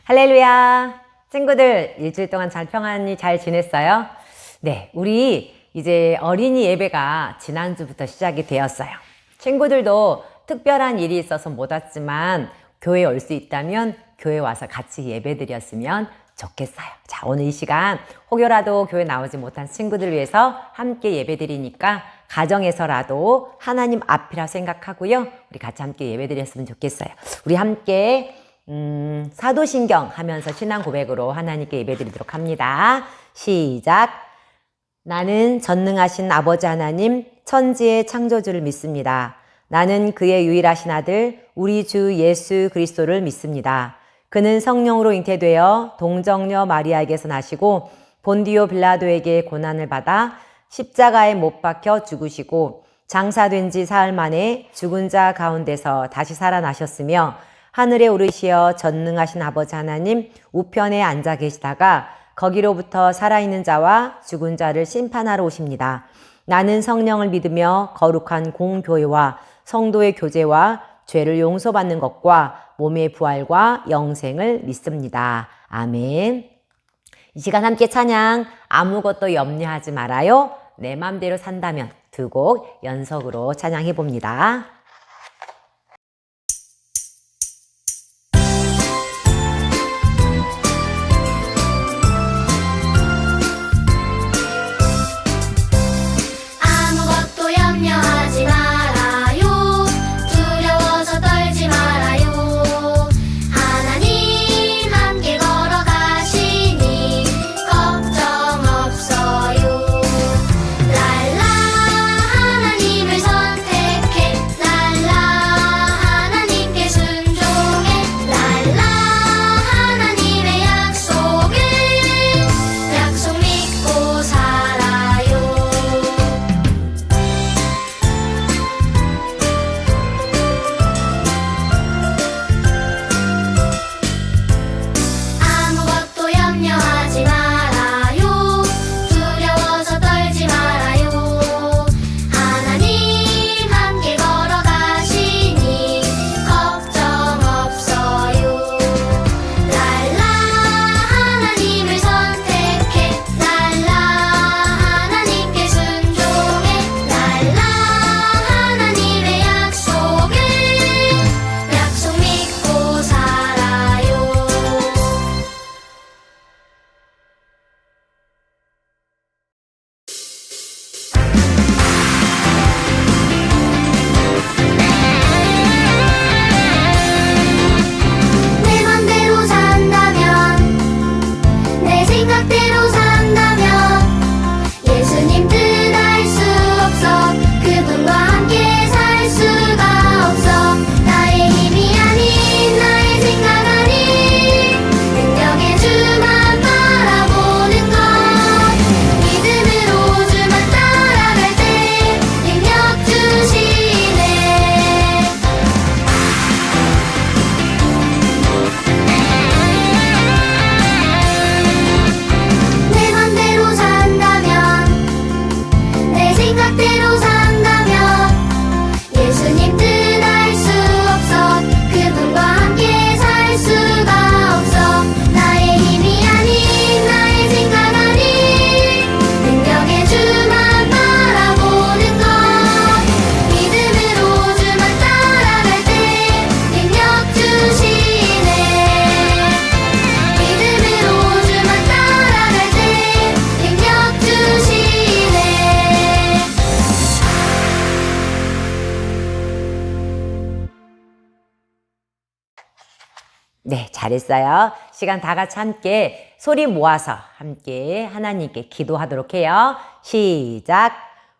할렐루야! 친구들, 일주일 동안 잘 평안히 잘 지냈어요? 네, 우리 이제 어린이 예배가 지난주부터 시작이 되었어요. 친구들도 특별한 일이 있어서 못 왔지만 교회에 올 수 있다면 교회 와서 같이 예배 드렸으면 좋겠어요. 자, 오늘 이 시간 혹여라도 교회 나오지 못한 친구들 위해서 함께 예배 드리니까 가정에서라도 하나님 앞이라 생각하고요. 우리 같이 함께 예배 드렸으면 좋겠어요. 우리 함께 사도신경 하면서 신앙 고백으로 하나님께 예배 드리도록 합니다. 시작. 나는 전능하신 아버지 하나님 천지의 창조주를 믿습니다. 나는 그의 유일하신 아들 우리 주 예수 그리스도를 믿습니다. 그는 성령으로 잉태되어 동정녀 마리아에게서 나시고 본디오 빌라도에게 고난을 받아 십자가에 못 박혀 죽으시고 장사된 지 사흘 만에 죽은 자 가운데서 다시 살아나셨으며 하늘에 오르시어 전능하신 아버지 하나님 우편에 앉아 계시다가 거기로부터 살아있는 자와 죽은 자를 심판하러 오십니다. 나는 성령을 믿으며 거룩한 공교회와 성도의 교제와 죄를 용서받는 것과 몸의 부활과 영생을 믿습니다. 아멘. 이 시간 함께 찬양 아무것도 염려하지 말아요. 내 맘대로 산다면 두 곡 연속으로 찬양해 봅니다. 아무것도 염려하지 말아요. 두려워서 떨지 말아요. 하나님 함께 걸어가시니 걱정 없어요. 랄라 하나님을 선택해 랄라 하나님께 순종해 랄라 하나님의 약속 믿고 살아요. 아무것도 염려하지 말아요. 두려워서 떨지 말아요. 하나님 함께 걸어가시니 걱정 없어요. 랄라 하나님을 선택해 랄라 하나님께 순종해 랄라 하나님의 약속 믿고 살아요. 내 맘대로 산다면 내 생각대로 산다면 예수님 뜻 알 수 없어. 그분과 함께 살 수가 없어. 나의 힘이 아닌 나의 생각 아닌 능력의 주만 바라보는 것. 믿음으로 주만 따라갈 때 능력 주시네. 내 맘대로 산다면 내 생각대로 산다면 예수님 뜻 알 수 없어. 그분과 함께 살 수가 없어. 나의 힘이 아닌 나의 생각 아닌 능력의 주만 바라보는 것. 믿음으로 주만 따라갈 때 능력 주시네. 믿음으로 주만 따라갈 때 능력 주시네. 네, 잘했어요. 시간 다 같이 함께 소리 모아서 함께 하나님께 기도하도록 해요. 시작.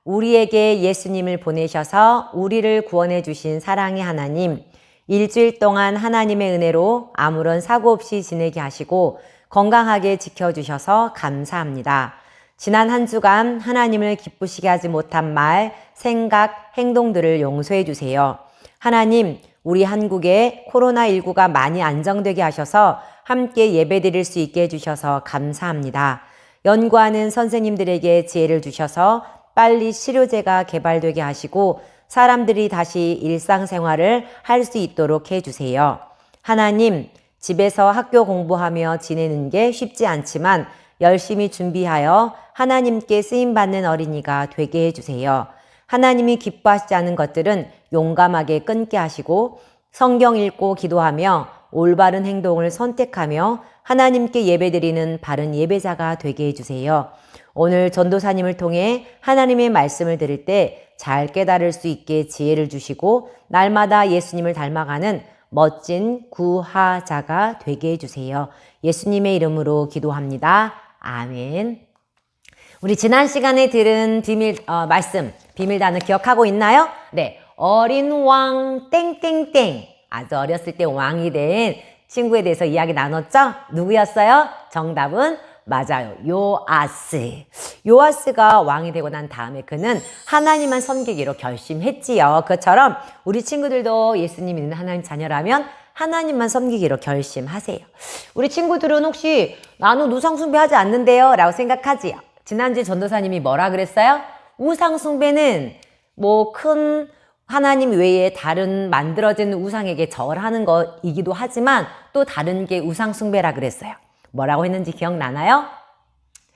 우리에게 예수님을 보내셔서 우리를 구원해 주신 사랑의 하나님, 일주일 동안 하나님의 은혜로 아무런 사고 없이 지내게 하시고 건강하게 지켜주셔서 감사합니다. 지난 한 주간 하나님을 기쁘시게 하지 못한 말, 생각, 행동들을 용서해 주세요. 하나님, 우리 한국에 코로나19가 많이 안정되게 하셔서 함께 예배드릴 수 있게 해주셔서 감사합니다. 연구하는 선생님들에게 지혜를 주셔서 빨리 치료제가 개발되게 하시고 사람들이 다시 일상생활을 할 수 있도록 해주세요. 하나님, 집에서 학교 공부하며 지내는 게 쉽지 않지만 열심히 준비하여 하나님께 쓰임받는 어린이가 되게 해주세요. 하나님이 기뻐하시지 않은 것들은 용감하게 끊게 하시고 성경 읽고 기도하며 올바른 행동을 선택하며 하나님께 예배드리는 바른 예배자가 되게 해주세요. 오늘 전도사님을 통해 하나님의 말씀을 들을 때 잘 깨달을 수 있게 지혜를 주시고 날마다 예수님을 닮아가는 멋진 구하자가 되게 해주세요. 예수님의 이름으로 기도합니다. 아멘. 우리 지난 시간에 들은 말씀, 비밀 단어 기억하고 있나요? 네. 어린 왕 땡땡땡. 아주 어렸을 때 왕이 된 친구에 대해서 이야기 나눴죠? 누구였어요? 정답은 맞아요. 요아스. 요아스가 왕이 되고 난 다음에 그는 하나님만 섬기기로 결심했지요. 그처럼 우리 친구들도 예수님 믿는 하나님 자녀라면 하나님만 섬기기로 결심하세요. 우리 친구들은 혹시 나는 우상숭배하지 않는데요? 라고 생각하지요. 지난주에 전도사님이 뭐라 그랬어요? 우상숭배는 큰 하나님 외에 다른 만들어진 우상에게 절하는 것이기도 하지만 또 다른 게 우상숭배라 그랬어요. 뭐라고 했는지 기억나나요?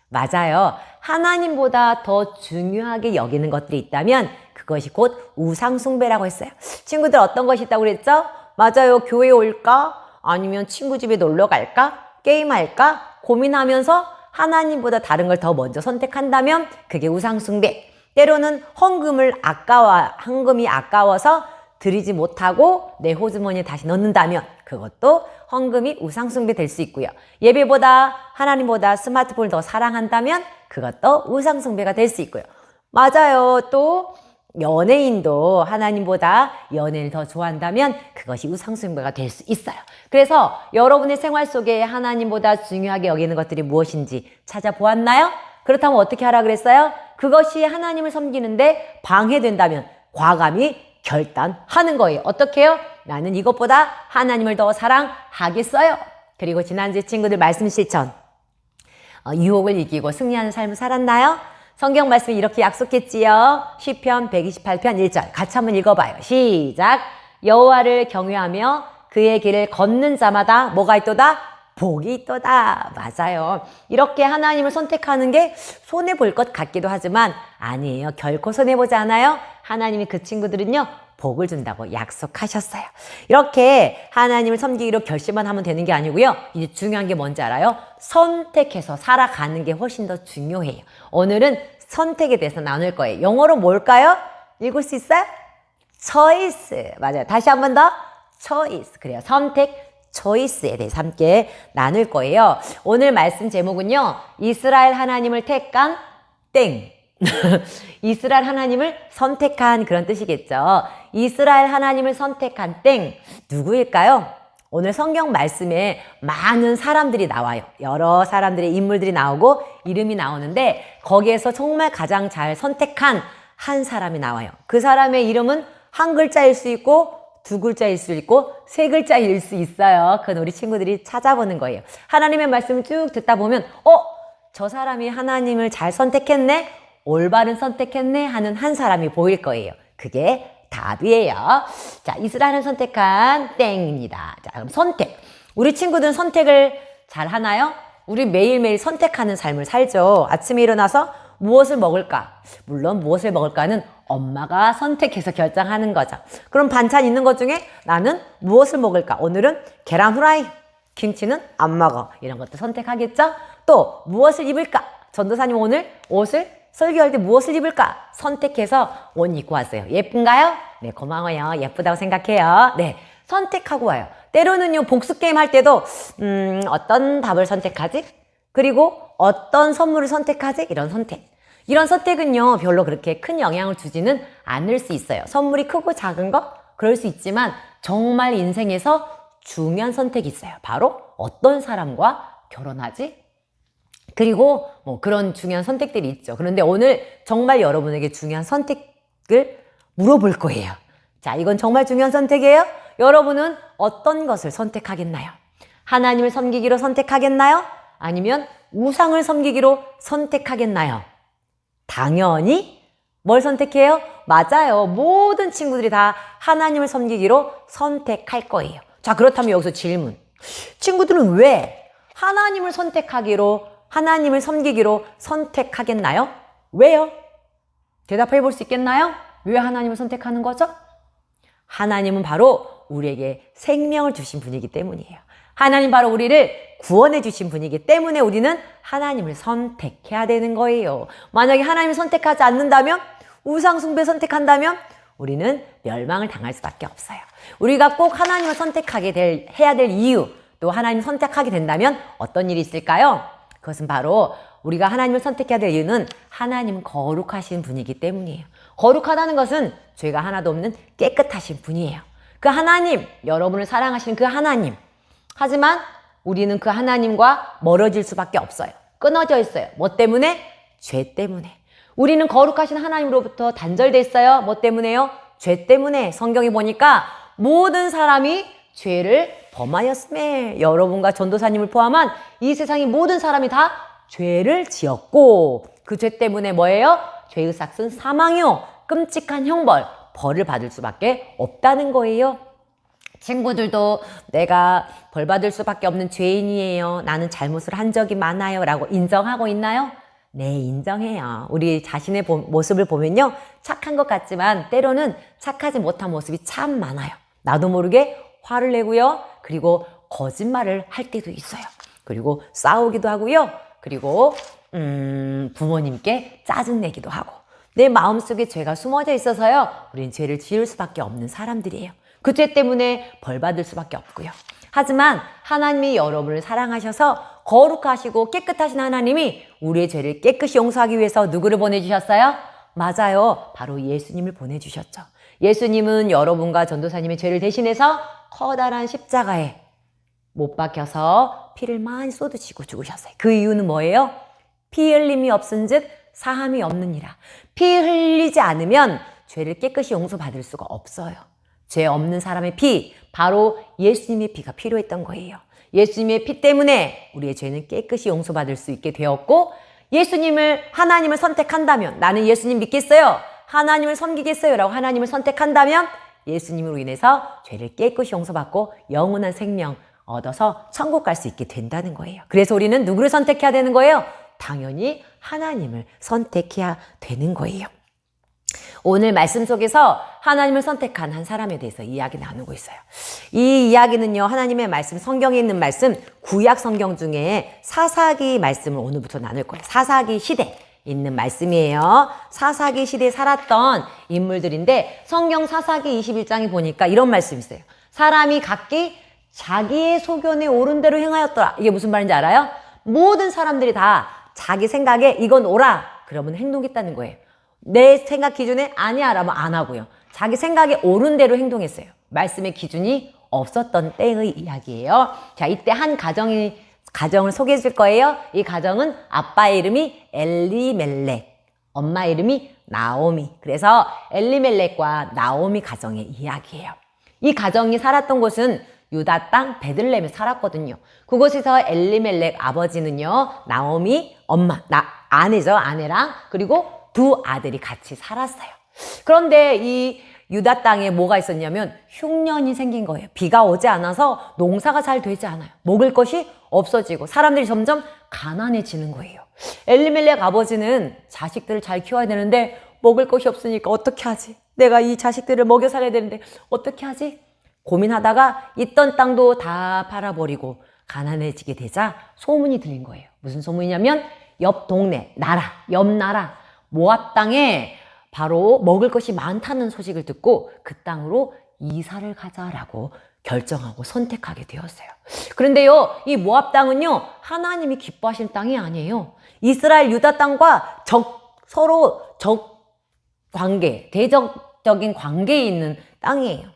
맞아요. 하나님보다 더 중요하게 여기는 것들이 있다면 그것이 곧 우상숭배라고 했어요. 친구들 어떤 것이 있다고 그랬죠? 맞아요. 교회에 올까? 아니면 친구 집에 놀러 갈까? 게임할까? 고민하면서 하나님보다 다른 걸 더 먼저 선택한다면 그게 우상숭배. 때로는 헌금이 아까워서 드리지 못하고 내 호주머니에 다시 넣는다면 그것도 헌금이 우상숭배 될 수 있고요. 예배보다 하나님보다 스마트폰을 더 사랑한다면 그것도 우상숭배가 될 수 있고요. 맞아요. 또 연예인도 하나님보다 연예인을 더 좋아한다면 그것이 우상숭배가 될 수 있어요. 그래서 여러분의 생활 속에 하나님보다 중요하게 여기는 것들이 무엇인지 찾아보았나요? 그렇다면 어떻게 하라 그랬어요? 그것이 하나님을 섬기는데 방해된다면 과감히 결단하는 거예요. 어떻게 해요? 나는 이것보다 하나님을 더 사랑하겠어요. 그리고 지난주에 친구들 말씀 실천. 유혹을 이기고 승리하는 삶을 살았나요? 성경 말씀이 이렇게 약속했지요. 시편 128편 1절 같이 한번 읽어봐요. 시작. 여호와를 경외하며 그의 길을 걷는 자마다 뭐가 있도다? 복이 있도다. 맞아요. 이렇게 하나님을 선택하는 게 손해볼 것 같기도 하지만 아니에요. 결코 손해보지 않아요. 하나님이 그 친구들은요 복을 준다고 약속하셨어요. 이렇게 하나님을 섬기기로 결심만 하면 되는 게 아니고요. 이제 중요한 게 뭔지 알아요? 선택해서 살아가는 게 훨씬 더 중요해요. 오늘은 선택에 대해서 나눌 거예요. 영어로 뭘까요? 읽을 수 있어요? choice. 맞아요. 다시 한 번 더. choice. 그래요. 선택. 초이스에 대해서 함께 나눌 거예요. 오늘 말씀 제목은요. 이스라엘 하나님을 택한 땡. 이스라엘 하나님을 선택한 그런 뜻이겠죠. 이스라엘 하나님을 선택한 땡. 누구일까요? 오늘 성경 말씀에 많은 사람들이 나와요. 여러 사람들의 인물들이 나오고 이름이 나오는데 거기에서 정말 가장 잘 선택한 한 사람이 나와요. 그 사람의 이름은 한 글자일 수 있고 두 글자일 수 있고 세 글자일 수 있어요. 그건 우리 친구들이 찾아보는 거예요. 하나님의 말씀을 쭉 듣다 보면 저 사람이 하나님을 잘 선택했네? 올바른 선택했네? 하는 한 사람이 보일 거예요. 그게 답이에요. 자, 이스라엘을 선택한 땡입니다. 자, 그럼 선택. 우리 친구들은 선택을 잘 하나요? 우리 매일매일 선택하는 삶을 살죠. 아침에 일어나서 무엇을 먹을까? 물론 무엇을 먹을까는 엄마가 선택해서 결정하는 거죠. 그럼 반찬 있는 것 중에 나는 무엇을 먹을까? 오늘은 계란 후라이, 김치는 안 먹어. 이런 것도 선택하겠죠? 또 무엇을 입을까? 전도사님 오늘 옷을 설교할 때 무엇을 입을까? 선택해서 옷 입고 왔어요. 예쁜가요? 네, 고마워요. 예쁘다고 생각해요. 네, 선택하고 와요. 때로는요, 복수게임 할 때도 어떤 답을 선택하지? 그리고 어떤 선물을 선택하지? 이런 선택. 이런 선택은요, 별로 그렇게 큰 영향을 주지는 않을 수 있어요. 선물이 크고 작은 거? 그럴 수 있지만 정말 인생에서 중요한 선택이 있어요. 바로 어떤 사람과 결혼하지? 그리고 그런 중요한 선택들이 있죠. 그런데 오늘 정말 여러분에게 중요한 선택을 물어볼 거예요. 자, 이건 정말 중요한 선택이에요. 여러분은 어떤 것을 선택하겠나요? 하나님을 섬기기로 선택하겠나요? 아니면 우상을 섬기기로 선택하겠나요? 당연히 뭘 선택해요? 맞아요. 모든 친구들이 다 하나님을 섬기기로 선택할 거예요. 자, 그렇다면 여기서 질문. 친구들은 왜 하나님을 선택하기로, 하나님을 섬기기로 선택하겠나요? 왜요? 대답해 볼 수 있겠나요? 왜 하나님을 선택하는 거죠? 하나님은 바로 우리에게 생명을 주신 분이기 때문이에요. 하나님 바로 우리를 구원해 주신 분이기 때문에 우리는 하나님을 선택해야 되는 거예요. 만약에 하나님을 선택하지 않는다면, 우상숭배 선택한다면 우리는 멸망을 당할 수밖에 없어요. 우리가 꼭 하나님을 해야 될 이유, 또 하나님을 선택하게 된다면 어떤 일이 있을까요? 그것은 바로 우리가 하나님을 선택해야 될 이유는 하나님은 거룩하신 분이기 때문이에요. 거룩하다는 것은 죄가 하나도 없는 깨끗하신 분이에요. 그 하나님, 여러분을 사랑하시는 그 하나님. 하지만 우리는 그 하나님과 멀어질 수밖에 없어요. 끊어져 있어요. 뭐 때문에? 죄 때문에. 우리는 거룩하신 하나님으로부터 단절돼 있어요. 뭐 때문에요? 죄 때문에. 성경에 보니까 모든 사람이 죄를 범하였음에, 여러분과 전도사님을 포함한 이 세상의 모든 사람이 다 죄를 지었고, 그 죄 때문에 뭐예요? 죄의 삭은 사망이요, 끔찍한 형벌, 벌을 받을 수밖에 없다는 거예요. 친구들도 내가 벌 받을 수밖에 없는 죄인이에요, 나는 잘못을 한 적이 많아요 라고 인정하고 있나요? 네, 인정해요. 우리 자신의 모습을 보면요, 착한 것 같지만 때로는 착하지 못한 모습이 참 많아요. 나도 모르게 화를 내고요, 그리고 거짓말을 할 때도 있어요. 그리고 싸우기도 하고요, 그리고 부모님께 짜증내기도 하고, 내 마음속에 죄가 숨어져 있어서요, 우린 죄를 지을 수밖에 없는 사람들이에요. 그 죄 때문에 벌 받을 수밖에 없고요. 하지만 하나님이 여러분을 사랑하셔서 거룩하시고 깨끗하신 하나님이 우리의 죄를 깨끗이 용서하기 위해서 누구를 보내주셨어요? 맞아요, 바로 예수님을 보내주셨죠. 예수님은 여러분과 전도사님의 죄를 대신해서 커다란 십자가에 못 박혀서 피를 많이 쏟으시고 죽으셨어요. 그 이유는 뭐예요? 피 흘림이 없은즉 사함이 없느니라. 피 흘리지 않으면 죄를 깨끗이 용서받을 수가 없어요. 죄 없는 사람의 피, 바로 예수님의 피가 필요했던 거예요. 예수님의 피 때문에 우리의 죄는 깨끗이 용서받을 수 있게 되었고, 하나님을 선택한다면, 나는 예수님 믿겠어요, 하나님을 섬기겠어요 라고 하나님을 선택한다면 예수님으로 인해서 죄를 깨끗이 용서받고 영원한 생명 얻어서 천국 갈 수 있게 된다는 거예요. 그래서 우리는 누구를 선택해야 되는 거예요? 당연히 하나님을 선택해야 되는 거예요. 오늘 말씀 속에서 하나님을 선택한 한 사람에 대해서 이야기 나누고 있어요. 이 이야기는요, 하나님의 말씀, 성경에 있는 말씀, 구약 성경 중에 사사기 말씀을 오늘부터 나눌 거예요. 사사기 시대에 있는 말씀이에요. 사사기 시대에 살았던 인물들인데, 성경 사사기 21장에 보니까 이런 말씀이 있어요. 사람이 각기 자기의 소견에 옳은 대로 행하였더라. 이게 무슨 말인지 알아요? 모든 사람들이 다 자기 생각에 이건 옳아, 그러면 행동했다는 거예요. 내 생각 기준에 아니야 라면 안 하고요. 자기 생각에 옳은 대로 행동했어요. 말씀의 기준이 없었던 때의 이야기예요. 자, 이때 한 가정을 소개해 줄 거예요. 이 가정은 아빠의 이름이 엘리멜렉, 엄마 이름이 나오미. 그래서 엘리멜렉과 나오미 가정의 이야기예요. 이 가정이 살았던 곳은 유다 땅 베들레헴에 살았거든요. 그곳에서 엘리멜렉 아버지는요, 나오미 아내랑 그리고 두 아들이 같이 살았어요. 그런데 이 유다 땅에 뭐가 있었냐면 흉년이 생긴 거예요. 비가 오지 않아서 농사가 잘 되지 않아요. 먹을 것이 없어지고 사람들이 점점 가난해지는 거예요. 엘리멜렉 아버지는 자식들을 잘 키워야 되는데 먹을 것이 없으니까 어떻게 하지? 내가 이 자식들을 먹여 살려야 되는데 어떻게 하지? 고민하다가 있던 땅도 다 팔아버리고 가난해지게 되자 소문이 들린 거예요. 무슨 소문이냐면 옆 나라 모압 땅에 바로 먹을 것이 많다는 소식을 듣고 그 땅으로 이사를 가자라고 결정하고 선택하게 되었어요. 그런데요, 이 모압 땅은요, 하나님이 기뻐하시는 땅이 아니에요. 이스라엘 유다 땅과 서로 대적적인 관계에 있는 땅이에요.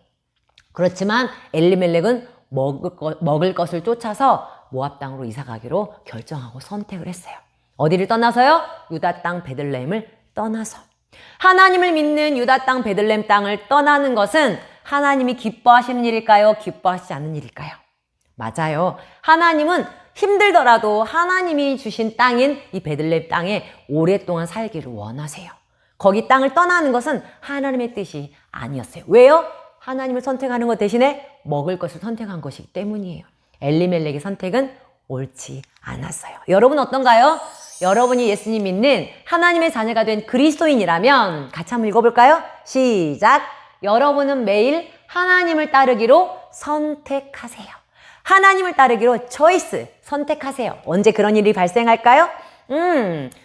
그렇지만 엘리멜렉은 먹을 것을 쫓아서 모압 땅으로 이사 가기로 결정하고 선택을 했어요. 어디를 떠나서요? 유다 땅 베들레헴을 떠나서. 하나님을 믿는 유다 땅 베들레헴 땅을 떠나는 것은 하나님이 기뻐하시는 일일까요? 기뻐하시지 않는 일일까요? 맞아요. 하나님은 힘들더라도 하나님이 주신 땅인 이 베들레헴 땅에 오랫동안 살기를 원하세요. 거기 땅을 떠나는 것은 하나님의 뜻이 아니었어요. 왜요? 하나님을 선택하는 것 대신에 먹을 것을 선택한 것이기 때문이에요. 엘리멜렉의 선택은 옳지 않았어요. 여러분 어떤가요? 여러분이 예수님 믿는 하나님의 자녀가 된 그리스도인이라면 같이 한번 읽어볼까요? 시작! 여러분은 매일 하나님을 따르기로 선택하세요. 하나님을 따르기로 choice, 선택하세요. 언제 그런 일이 발생할까요?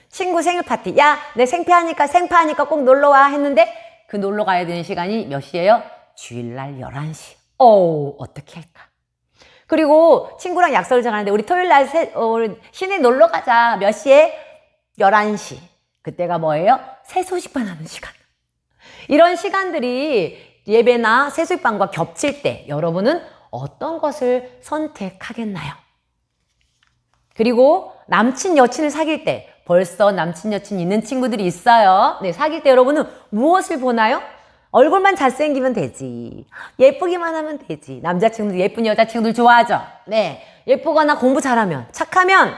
친구 생일 파티. 야, 내 생파하니까 꼭 놀러와 했는데 그 놀러 가야 되는 시간이 몇 시예요? 주일날 11시. 어떻게 할까? 그리고 친구랑 약속을 정하는데 우리 토요일날 시내 놀러 가자. 몇 시에? 11시. 그때가 뭐예요? 세수식반 하는 시간. 이런 시간들이 예배나 세수식반과 겹칠 때 여러분은 어떤 것을 선택하겠나요? 그리고 남친 여친을 사귈 때 벌써 남친 여친 있는 친구들이 있어요. 네, 사귈 때 여러분은 무엇을 보나요? 얼굴만 잘생기면 되지. 예쁘기만 하면 되지. 남자친구들 예쁜 여자친구들 좋아하죠. 네, 예쁘거나 공부 잘하면 착하면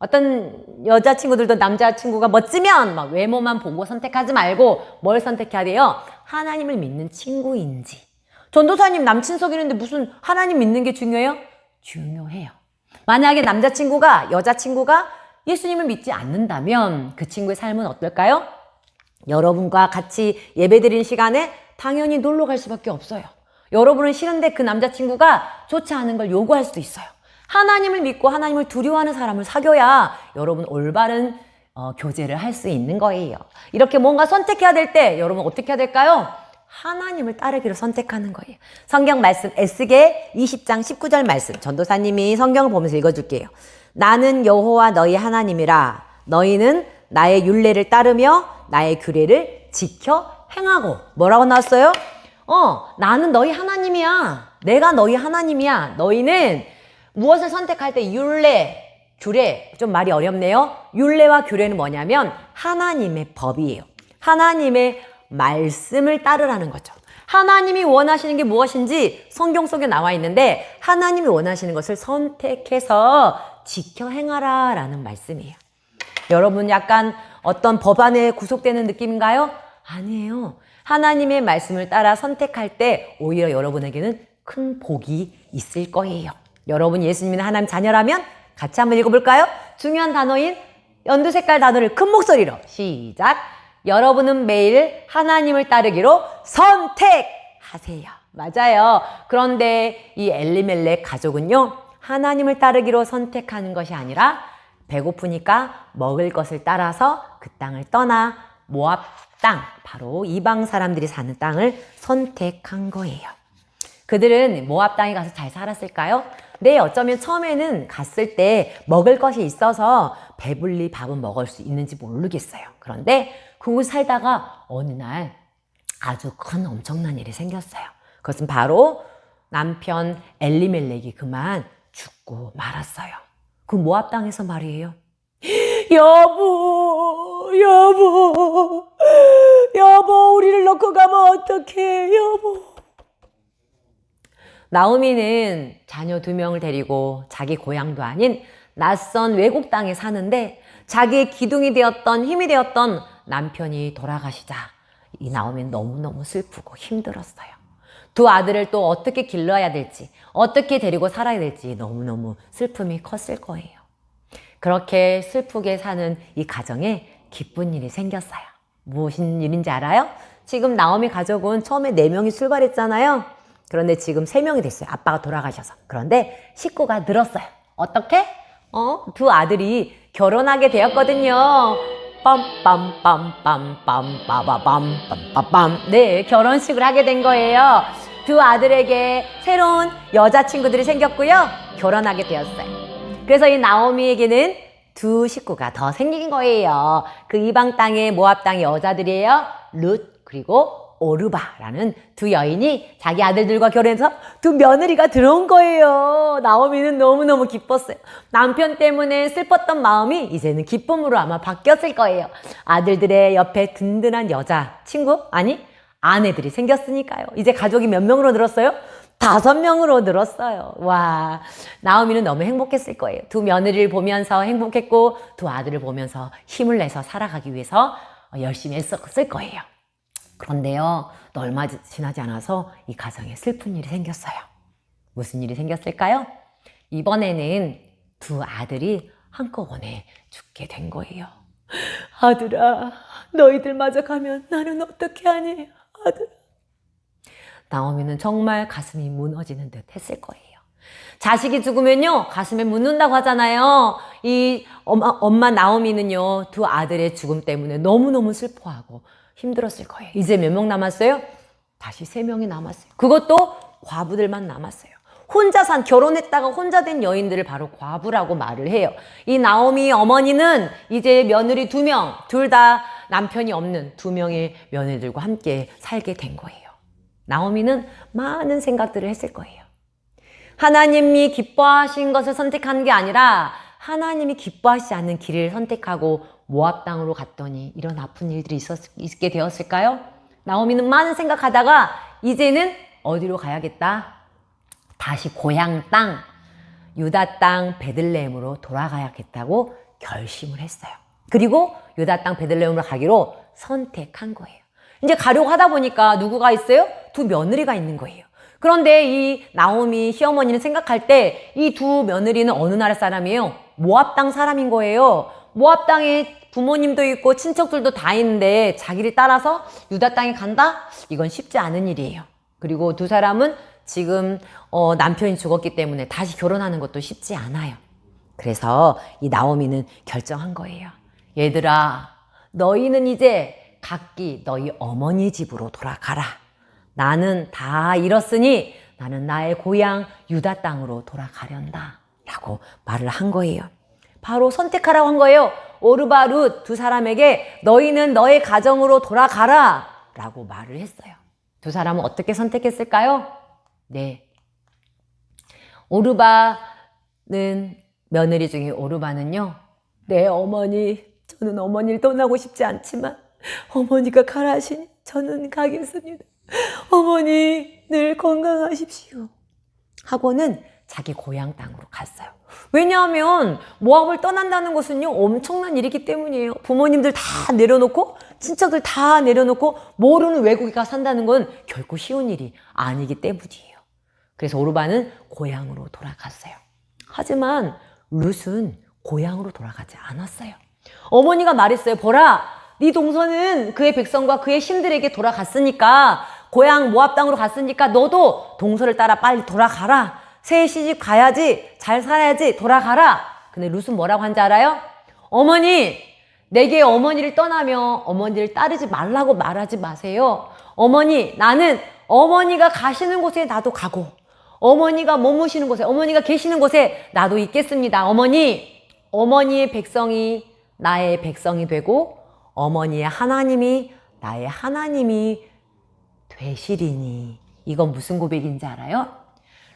어떤 여자친구들도 남자친구가 멋지면 막 외모만 보고 선택하지 말고 뭘 선택해야 돼요? 하나님을 믿는 친구인지. 전도사님 남친 속이는데 무슨 하나님 믿는 게 중요해요? 중요해요. 만약에 남자친구가 여자친구가 예수님을 믿지 않는다면 그 친구의 삶은 어떨까요? 여러분과 같이 예배드리는 시간에 당연히 놀러 갈 수밖에 없어요. 여러분은 싫은데 그 남자친구가 좋지 않은 걸 요구할 수도 있어요. 하나님을 믿고 하나님을 두려워하는 사람을 사귀어야 여러분 올바른 교제를 할 수 있는 거예요. 이렇게 뭔가 선택해야 될 때 여러분 어떻게 해야 될까요? 하나님을 따르기로 선택하는 거예요. 성경 말씀 에스겔 20장 19절 말씀 전도사님이 성경을 보면서 읽어줄게요. 나는 여호와 너희 하나님이라 너희는 나의 율례를 따르며 나의 규례를 지켜 행하고. 뭐라고 나왔어요? 나는 너희 하나님이야. 내가 너희 하나님이야. 너희는 무엇을 선택할 때 율례, 규례, 좀 말이 어렵네요. 율례와 규례는 뭐냐면 하나님의 법이에요. 하나님의 말씀을 따르라는 거죠. 하나님이 원하시는 게 무엇인지 성경 속에 나와 있는데 하나님이 원하시는 것을 선택해서 지켜 행하라 라는 말씀이에요. 여러분 약간 어떤 법안에 구속되는 느낌인가요? 아니에요. 하나님의 말씀을 따라 선택할 때 오히려 여러분에게는 큰 복이 있을 거예요. 여러분 예수님은 하나님 자녀라면 같이 한번 읽어볼까요? 중요한 단어인 연두색깔 단어를 큰 목소리로 시작! 여러분은 매일 하나님을 따르기로 선택하세요. 맞아요. 그런데 이 엘리멜렉 가족은요, 하나님을 따르기로 선택하는 것이 아니라 배고프니까 먹을 것을 따라서 그 땅을 떠나 모압 땅, 바로 이방 사람들이 사는 땅을 선택한 거예요. 그들은 모압 땅에 가서 잘 살았을까요? 네, 어쩌면 처음에는 갔을 때 먹을 것이 있어서 배불리 밥은 먹을 수 있는지 모르겠어요. 그런데 그곳 살다가 어느 날 아주 큰 엄청난 일이 생겼어요. 그것은 바로 남편 엘리멜렉이 그만 죽고 말았어요. 그 모압 땅에서 말이에요. 여보, 우리를 놓고 가면 어떡해, 여보. 나오미는 자녀 2명을 데리고 자기 고향도 아닌 낯선 외국 땅에 사는데 자기의 기둥이 되었던 힘이 되었던 남편이 돌아가시자 이 나오미는 너무너무 슬프고 힘들었어요. 2 아들을 또 어떻게 길러야 될지 어떻게 데리고 살아야 될지 너무너무 슬픔이 컸을 거예요. 그렇게 슬프게 사는 이 가정에 기쁜 일이 생겼어요. 무슨 일인지 알아요? 지금 나오미 가족은 처음에 4명이 출발했잖아요. 그런데 지금 3명이 됐어요. 아빠가 돌아가셔서. 그런데 식구가 늘었어요. 어떻게? 2 아들이 결혼하게 되었거든요. 빰빰빰빰빰빰빰빰빰. 네, 결혼식을 하게 된 거예요. 2 아들에게 새로운 여자친구들이 생겼고요. 결혼하게 되었어요. 그래서 이 나오미에게는 2 식구가 더 생긴 거예요. 그 이방 땅의 모압 땅의 여자들이에요. 룻 그리고 오르바라는 2 여인이 자기 아들들과 결혼해서 2 며느리가 들어온 거예요. 나오미는 너무너무 기뻤어요. 남편 때문에 슬펐던 마음이 이제는 기쁨으로 아마 바뀌었을 거예요. 아들들의 옆에 든든한 여자 친구? 아니 아내들이 생겼으니까요. 이제 가족이 몇 명으로 늘었어요? 5명으로 늘었어요. 와, 나오미는 너무 행복했을 거예요. 2 며느리를 보면서 행복했고 2 아들을 보면서 힘을 내서 살아가기 위해서 열심히 했었을 거예요. 그런데요, 또 얼마 지나지 않아서 이 가정에 슬픈 일이 생겼어요. 무슨 일이 생겼을까요? 이번에는 두 아들이 한꺼번에 죽게 된 거예요. 아들아, 너희들 마저 가면 나는 어떻게 하니? 아들아. 나오미는 정말 가슴이 무너지는 듯 했을 거예요. 자식이 죽으면요, 가슴에 묻는다고 하잖아요. 이 엄마 나오미는요, 두 아들의 죽음 때문에 너무너무 슬퍼하고 힘들었을 거예요. 이제 몇 명 남았어요? 다시 3명이 남았어요. 그것도 과부들만 남았어요. 혼자 결혼했다가 혼자 된 여인들을 바로 과부라고 말을 해요. 이 나오미 어머니는 이제 며느리 2명, 둘 다 남편이 없는 2명의 며느리들과 함께 살게 된 거예요. 나오미는 많은 생각들을 했을 거예요. 하나님이 기뻐하신 것을 선택한 게 아니라 하나님이 기뻐하시지 않는 길을 선택하고 모압 땅으로 갔더니 이런 아픈 일들이 있게 되었을까요? 나오미는 많은 생각하다가 이제는 어디로 가야겠다? 다시 고향 땅, 유다 땅 베들레헴으로 돌아가야겠다고 결심을 했어요. 그리고 유다 땅 베들레헴으로 가기로 선택한 거예요. 이제 가려고 하다 보니까 누구가 있어요? 2 며느리가 있는 거예요. 그런데 이 나오미 시어머니는 생각할 때 이 2 며느리는 어느 나라 사람이에요? 모압 땅 사람인 거예요. 모압 땅에 부모님도 있고 친척들도 다 있는데 자기를 따라서 유다 땅에 간다? 이건 쉽지 않은 일이에요. 그리고 2 사람은 지금 남편이 죽었기 때문에 다시 결혼하는 것도 쉽지 않아요. 그래서 이 나오미는 결정한 거예요. 얘들아, 너희는 이제 각기 너희 어머니 집으로 돌아가라. 나는 다 잃었으니 나는 나의 고향 유다 땅으로 돌아가련다 라고 말을 한 거예요. 바로 선택하라고 한 거예요. 오르바 룻 2 사람에게 너희는 너의 가정으로 돌아가라 라고 말을 했어요. 2 사람은 어떻게 선택했을까요? 네, 오르바는 며느리 중에 오르바는요, 내 어머니, 저는 어머니를 떠나고 싶지 않지만 어머니가 가라 하시니 저는 가겠습니다. 어머니 늘 건강하십시오 하고는 자기 고향 땅으로 갔어요. 왜냐하면 모압을 떠난다는 것은요, 엄청난 일이기 때문이에요. 부모님들 다 내려놓고 친척들 다 내려놓고 모르는 외국에 가 산다는 건 결코 쉬운 일이 아니기 때문이에요. 그래서 오르바는 고향으로 돌아갔어요. 하지만 룻은 고향으로 돌아가지 않았어요. 어머니가 말했어요. 보라, 네 동서는 그의 백성과 그의 신들에게 돌아갔으니까, 고향 모압 땅으로 갔으니까 너도 동서를 따라 빨리 돌아가라. 새 시집 가야지, 잘 살아야지, 돌아가라. 근데 룻은 뭐라고 한지 알아요? 어머니, 내게 어머니를 떠나며 어머니를 따르지 말라고 말하지 마세요. 어머니, 나는 어머니가 가시는 곳에 나도 가고, 어머니가 머무시는 곳에, 어머니가 계시는 곳에 나도 있겠습니다. 어머니의 백성이 나의 백성이 되고 어머니의 하나님이 나의 하나님이 되시리니. 이건 무슨 고백인지 알아요?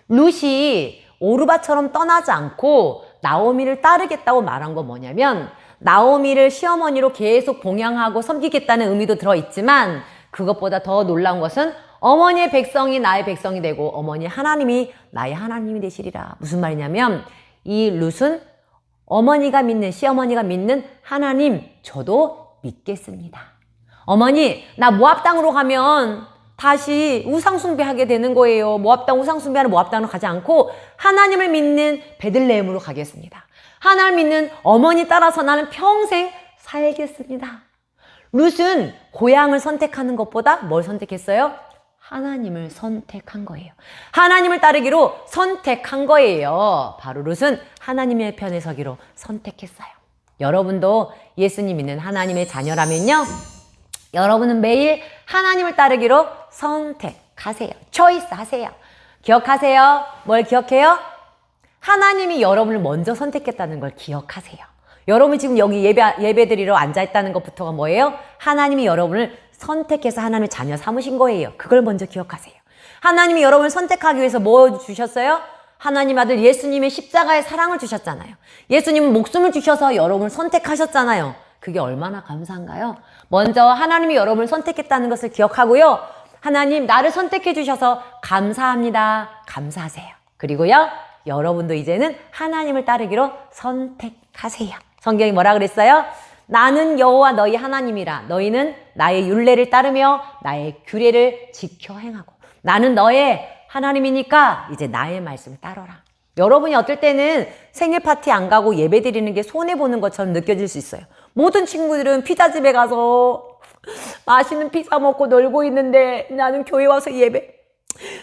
룻이 오르바처럼 떠나지 않고 나오미를 따르겠다고 말한 건 뭐냐면, 나오미를 시어머니로 계속 봉양하고 섬기겠다는 의미도 들어있지만, 그것보다 더 놀라운 것은 어머니의 백성이 나의 백성이 되고 어머니 하나님이 나의 하나님이 되시리라. 무슨 말이냐면, 이 룻은 어머니가 믿는, 시어머니가 믿는 하나님, 저도 믿겠습니다. 어머니, 나 모압 땅으로 가면 다시 우상숭배하게 되는 거예요. 모압 땅 우상숭배하는 모압 땅으로 가지 않고 하나님을 믿는 베들레헴으로 가겠습니다. 하나님을 믿는 어머니 따라서 나는 평생 살겠습니다. 룻은 고향을 선택하는 것보다 뭘 선택했어요? 하나님을 선택한 거예요. 하나님을 따르기로 선택한 거예요. 바로 룻은 하나님의 편에 서기로 선택했어요. 여러분도 예수님 믿는 하나님의 자녀라면요, 여러분은 매일 하나님을 따르기로 선택하세요. 초이스 하세요. 기억하세요. 뭘 기억해요? 하나님이 여러분을 먼저 선택했다는 걸 기억하세요. 여러분이 지금 여기 예배드리러 앉아있다는 것부터가 뭐예요? 하나님이 여러분을 선택해서 하나님의 자녀 삼으신 거예요. 그걸 먼저 기억하세요. 하나님이 여러분을 선택하기 위해서 뭐 주셨어요? 하나님 아들 예수님의 십자가의 사랑을 주셨잖아요. 예수님은 목숨을 주셔서 여러분을 선택하셨잖아요. 그게 얼마나 감사한가요? 먼저 하나님이 여러분을 선택했다는 것을 기억하고요, 하나님 나를 선택해 주셔서 감사합니다. 감사하세요. 그리고요, 여러분도 이제는 하나님을 따르기로 선택하세요. 성경이 뭐라 그랬어요? 나는 여호와 너희 하나님이라. 너희는 나의 율례를 따르며 나의 규례를 지켜 행하고. 나는 너의 하나님이니까 이제 나의 말씀을 따르라. 여러분이 어떨 때는 생일 파티 안 가고 예배 드리는 게 손해보는 것처럼 느껴질 수 있어요. 모든 친구들은 피자집에 가서 맛있는 피자 먹고 놀고 있는데 나는 교회 와서 예배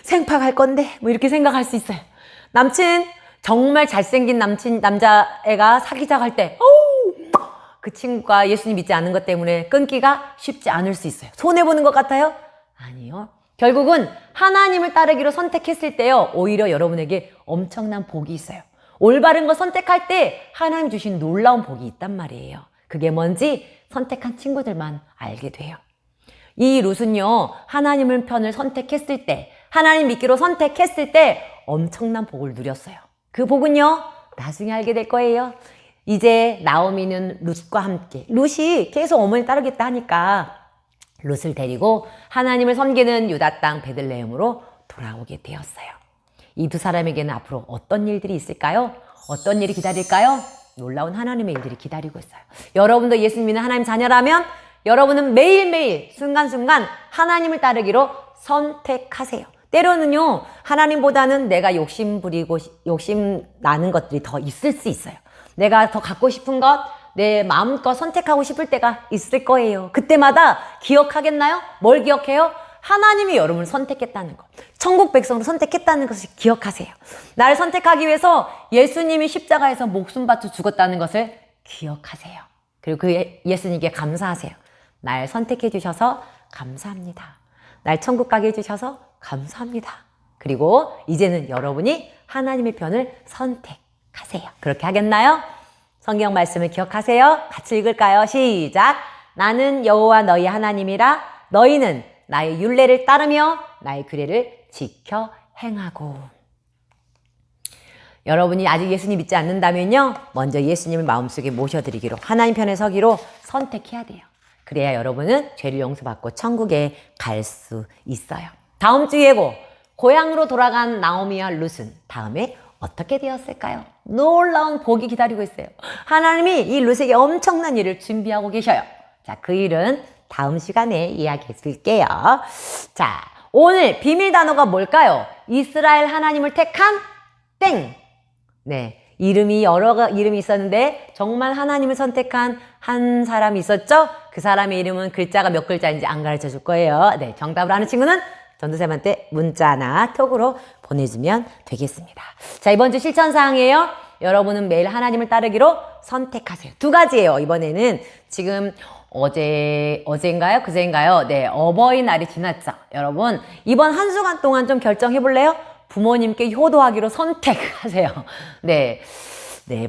생파 갈 건데 뭐 이렇게 생각할 수 있어요. 남친 정말 잘생긴 남자애가 사귀자 할 때 그 친구가 예수님 믿지 않는 것 때문에 끊기가 쉽지 않을 수 있어요. 손해보는 것 같아요? 아니요. 결국은 하나님을 따르기로 선택했을 때요, 오히려 여러분에게 엄청난 복이 있어요. 올바른 거 선택할 때 하나님 주신 놀라운 복이 있단 말이에요. 그게 뭔지 선택한 친구들만 알게 돼요. 이 룻은요, 하나님의 편을 선택했을 때, 하나님 믿기로 선택했을 때 엄청난 복을 누렸어요. 그 복은요, 나중에 알게 될 거예요. 이제 나오미는 룻과 함께, 룻이 계속 어머니 따르겠다 하니까 룻을 데리고 하나님을 섬기는 유다 땅 베들레헴으로 돌아오게 되었어요. 이 두 사람에게는 앞으로 어떤 일들이 있을까요? 어떤 일이 기다릴까요? 놀라운 하나님의 일들이 기다리고 있어요. 여러분도 예수 믿는 하나님 자녀라면 여러분은 매일매일 순간순간 하나님을 따르기로 선택하세요. 때로는요, 하나님보다는 내가 욕심 나는 것들이 더 있을 수 있어요. 내가 더 갖고 싶은 것, 내 마음껏 선택하고 싶을 때가 있을 거예요. 그때마다 기억하겠나요? 뭘 기억해요? 하나님이 여러분을 선택했다는 것. 천국 백성으로 선택했다는 것을 기억하세요. 나를 선택하기 위해서 예수님이 십자가에서 목숨 바쳐 죽었다는 것을 기억하세요. 그리고 그 예수님께 감사하세요. 날 선택해 주셔서 감사합니다. 날 천국 가게 해주셔서 감사합니다. 그리고 이제는 여러분이 하나님의 편을 선택하세요. 그렇게 하겠나요? 성경 말씀을 기억하세요. 같이 읽을까요? 시작. 나는 여호와 너희 하나님이라. 너희는 나의 율례를 따르며 나의 규례를 지켜 행하고. 여러분이 아직 예수님 믿지 않는다면요, 먼저 예수님을 마음속에 모셔드리기로, 하나님 편에 서기로 선택해야 돼요. 그래야 여러분은 죄를 용서받고 천국에 갈 수 있어요. 다음 주 예고, 고향으로 돌아간 나오미와 룻은 다음에 어떻게 되었을까요? 놀라운 복이 기다리고 있어요. 하나님이 이 룻에게 엄청난 일을 준비하고 계셔요. 자, 그 일은 다음 시간에 이야기해 드릴게요. 자, 오늘 비밀 단어가 뭘까요? 이스라엘 하나님을 택한 땡. 네, 여러 이름이 있었는데 정말 하나님을 선택한 한 사람이 있었죠? 그 사람의 이름은 글자가 몇 글자인지 안 가르쳐 줄 거예요. 네, 정답을 아는 친구는 전도사님한테 문자나 톡으로 보내주면 되겠습니다. 자, 이번 주 실천사항이에요. 여러분은 매일 하나님을 따르기로 선택하세요. 두 가지예요. 이번에는 지금 어제인가요? 그제인가요? 네, 어버이날이 지났죠. 여러분, 이번 한 주간 동안 좀 결정해 볼래요? 부모님께 효도하기로 선택하세요. 네,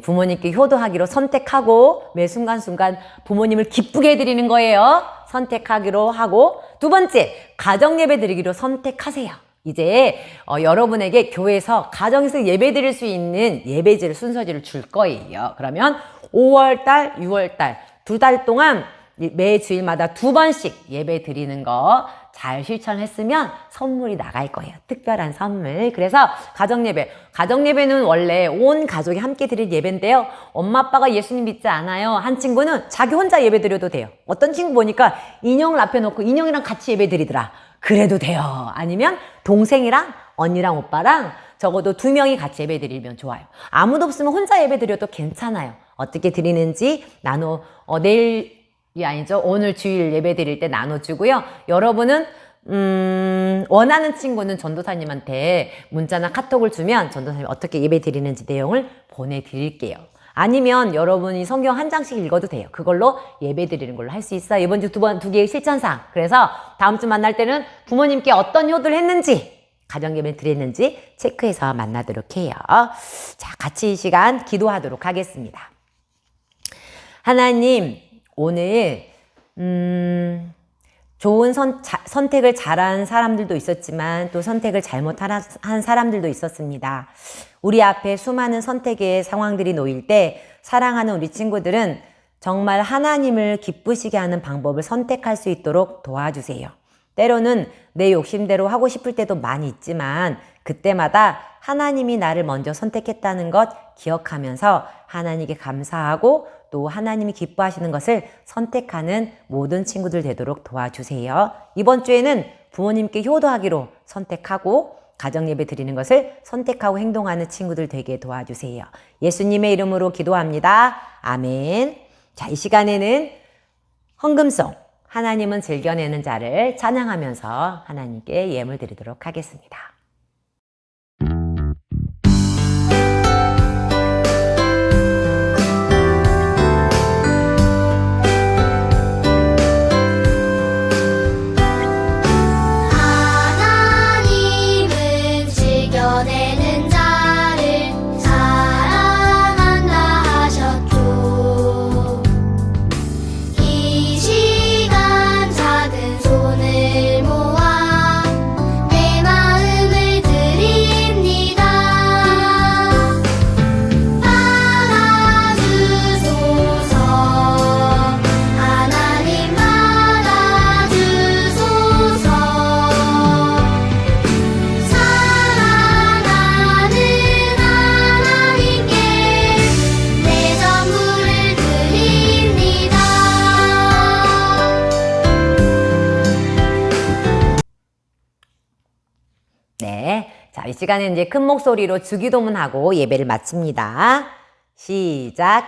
부모님께 효도하기로 선택하고 매 순간순간 부모님을 기쁘게 해드리는 거예요. 선택하기로 하고, 두 번째, 가정예배 드리기로 선택하세요. 이제 여러분에게 교회에서 가정에서 예배 드릴 수 있는 예배지를 순서지를 줄 거예요. 그러면 5월달, 6월달 두 달 동안 매 주일마다 2번씩 예배 드리는 거 잘 실천했으면 선물이 나갈 거예요. 특별한 선물. 그래서 가정예배는 원래 온 가족이 함께 드릴 예배인데요. 엄마 아빠가 예수님 믿지 않아요. 한 친구는 자기 혼자 예배 드려도 돼요. 어떤 친구 보니까 인형을 앞에 놓고 인형이랑 같이 예배 드리더라. 그래도 돼요. 아니면 동생이랑 언니랑 오빠랑 적어도 2명이 같이 예배 드리면 좋아요. 아무도 없으면 혼자 예배 드려도 괜찮아요. 어떻게 드리는지 내일이 아니죠. 오늘 주일 예배 드릴 때 나눠주고요. 여러분은 원하는 친구는 전도사님한테 문자나 카톡을 주면 전도사님이 어떻게 예배 드리는지 내용을 보내드릴게요. 아니면 여러분이 성경 한 장씩 읽어도 돼요. 그걸로 예배 드리는 걸로 할 수 있어요. 이번 주 두 개의 실천사항. 그래서 다음 주 만날 때는 부모님께 어떤 효도를 했는지, 가정예배 드렸는지 체크해서 만나도록 해요. 자, 같이 이 시간 기도하도록 하겠습니다. 하나님, 오늘 좋은 선택을 잘한 사람들도 있었지만 또 선택을 잘못한 사람들도 있었습니다. 우리 앞에 수많은 선택의 상황들이 놓일 때 사랑하는 우리 친구들은 정말 하나님을 기쁘시게 하는 방법을 선택할 수 있도록 도와주세요. 때로는 내 욕심대로 하고 싶을 때도 많이 있지만 그때마다 하나님이 나를 먼저 선택했다는 것 기억하면서 하나님께 감사하고 또 하나님이 기뻐하시는 것을 선택하는 모든 친구들 되도록 도와주세요. 이번 주에는 부모님께 효도하기로 선택하고 가정 예배 드리는 것을 선택하고 행동하는 친구들 되게 도와주세요. 예수님의 이름으로 기도합니다. 아멘. 자, 이 시간에는 헌금송, 하나님은 즐겨내는 자를 찬양하면서 하나님께 예물 드리도록 하겠습니다. 하나님은 즐겨내는 자를 사랑한다 하셨죠. 이 시간 작은 손을 모아 내 마음을 드립니다. 받아주소서. 하나님 받아주소서. 사랑하는 하나님께 내 전부를 드립니다. 네. 자, 이 시간에 이제 큰 목소리로 주기도문하고 예배를 마칩니다. 시작.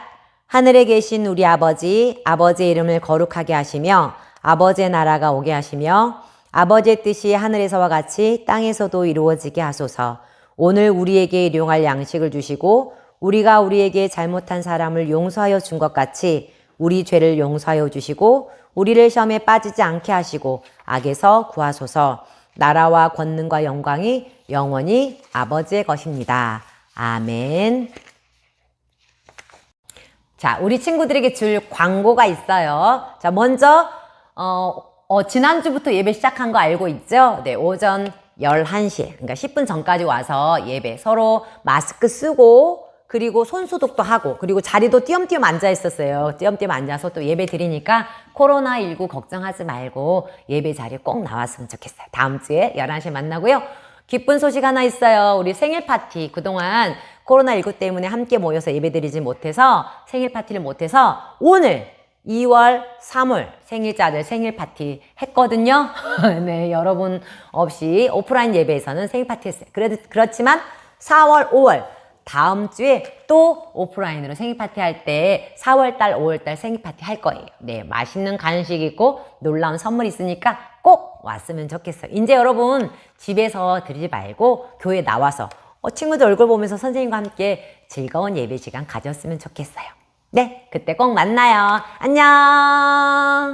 하늘에 계신 우리 아버지, 아버지의 이름을 거룩하게 하시며, 아버지의 나라가 오게 하시며, 아버지의 뜻이 하늘에서와 같이 땅에서도 이루어지게 하소서. 오늘 우리에게 일용할 양식을 주시고, 우리가 우리에게 잘못한 사람을 용서하여 준 것 같이 우리 죄를 용서하여 주시고, 우리를 시험에 빠지지 않게 하시고, 악에서 구하소서. 나라와 권능과 영광이 영원히 아버지의 것입니다. 아멘. 자, 우리 친구들에게 줄 광고가 있어요. 자, 먼저 지난주부터 예배 시작한 거 알고 있죠? 네, 오전 11시, 그러니까 10분 전까지 와서 예배 서로 마스크 쓰고 그리고 손소독도 하고 그리고 자리도 띄엄띄엄 앉아 있었어요. 띄엄띄엄 앉아서 또 예배 드리니까 코로나19 걱정하지 말고 예배 자리에 꼭 나왔으면 좋겠어요. 다음 주에 11시에 만나고요. 기쁜 소식 하나 있어요. 우리 생일 파티 그동안 코로나19 때문에 함께 모여서 예배 드리지 못해서 생일 파티를 못해서 오늘 2월, 3월 생일자들 생일 파티 했거든요. 네, 여러분 없이 오프라인 예배에서는 생일 파티 했어요. 그렇지만 4월, 5월 다음 주에 또 오프라인으로 생일 파티 할 때 4월달, 5월달 생일 파티 할 거예요. 네, 맛있는 간식 있고 놀라운 선물 있으니까 꼭 왔으면 좋겠어요. 이제 여러분 집에서 드리지 말고 교회 나와서 친구들 얼굴 보면서 선생님과 함께 즐거운 예배 시간 가졌으면 좋겠어요. 네, 그때 꼭 만나요. 안녕.